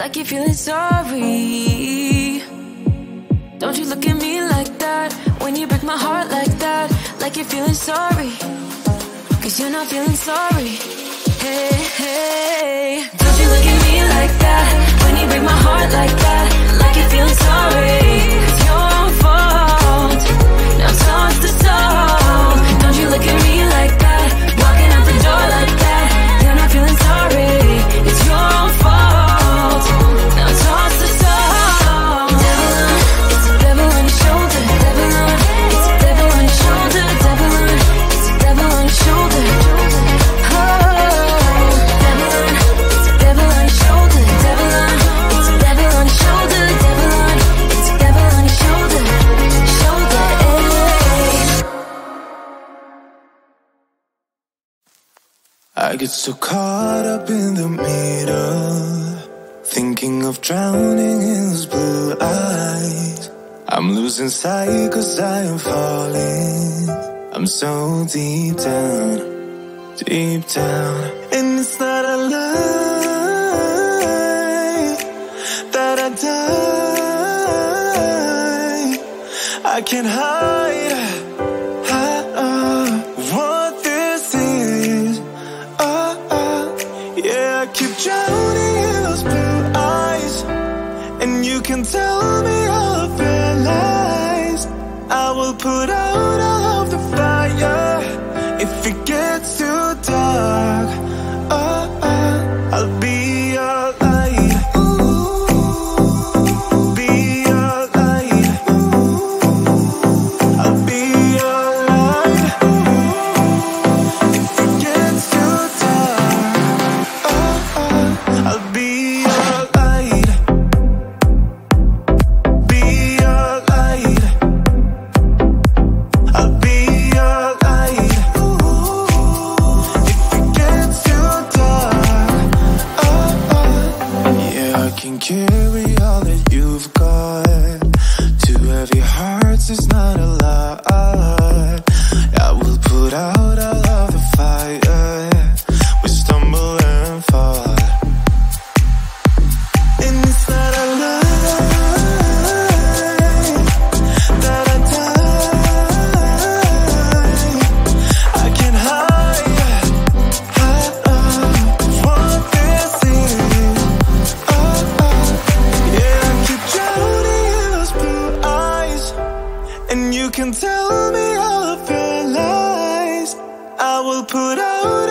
like you're feeling sorry. Don't you look at me like that, when you break my heart like that, like you're feeling sorry, 'cause you're not feeling sorry. Hey, hey. Don't you look at me like that, when you break my heart like that, like you're feeling sorry. It's your fault, now toss the soul. Don't you look at me like that, walking out the door like that, you're not feeling sorry. It's your fault, now toss the soul. Devil on, it's a devil on your shoulder. Devil on, it's a devil on your shoulder. Devil on, it's a devil on your shoulder. I get so caught up in the middle, thinking of drowning in those blue eyes. I'm losing sight 'cause I am falling. I'm so deep down, and it's not a lie that I die. I can't hide what this is. Yeah, I keep drowning in those blue eyes, and you can tell me all of your lies. I will put out all of the fire if it gets too dark. I'll be your light. Be your light. I'll be your light. If it gets too dark, I'll be your light. Be your light. I'll be your light. If it gets too dark, yeah, I can carry all that you've got. Two heavy hearts is not a lie. I will put out all of the fire. We stumble and fall, and it's not a lie that I die. I can't hide what this is. Yeah, I keep drowning in those blue eyes, and you can tell me all of your lies. I will put out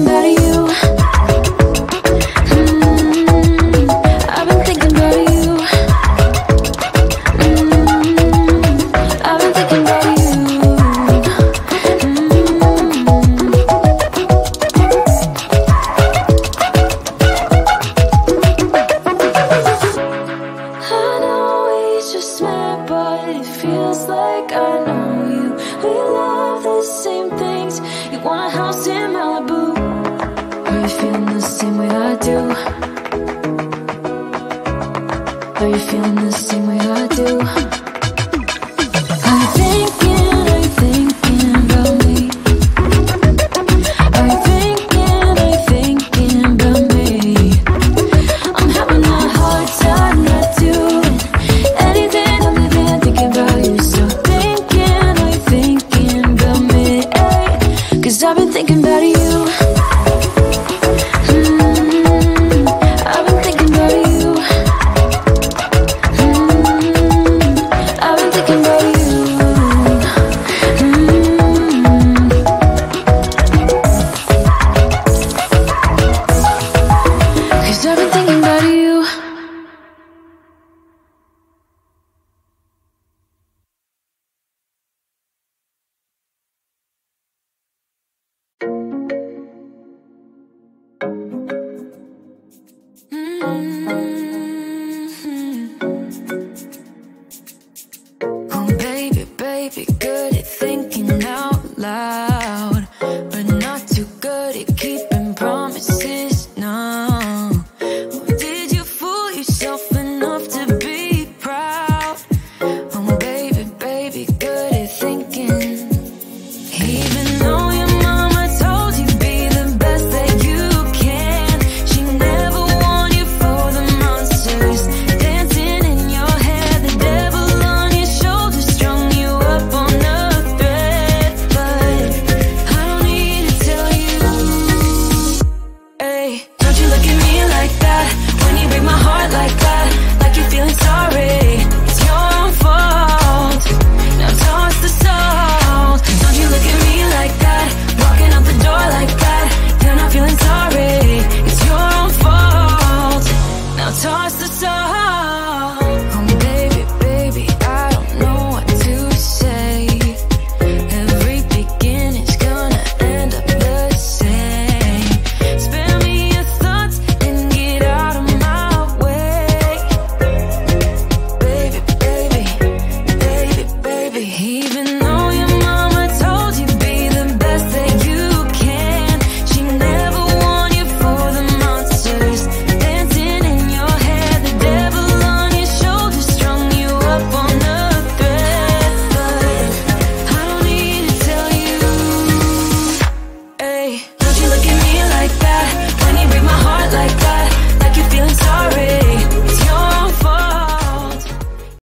thinking about you. I've been thinking about you. I've been thinking about you. I know we just met, but it feels like I know you. We love the same things. You want a house in Malibu. Are you feeling the same way I do? Are you feeling the same way I do?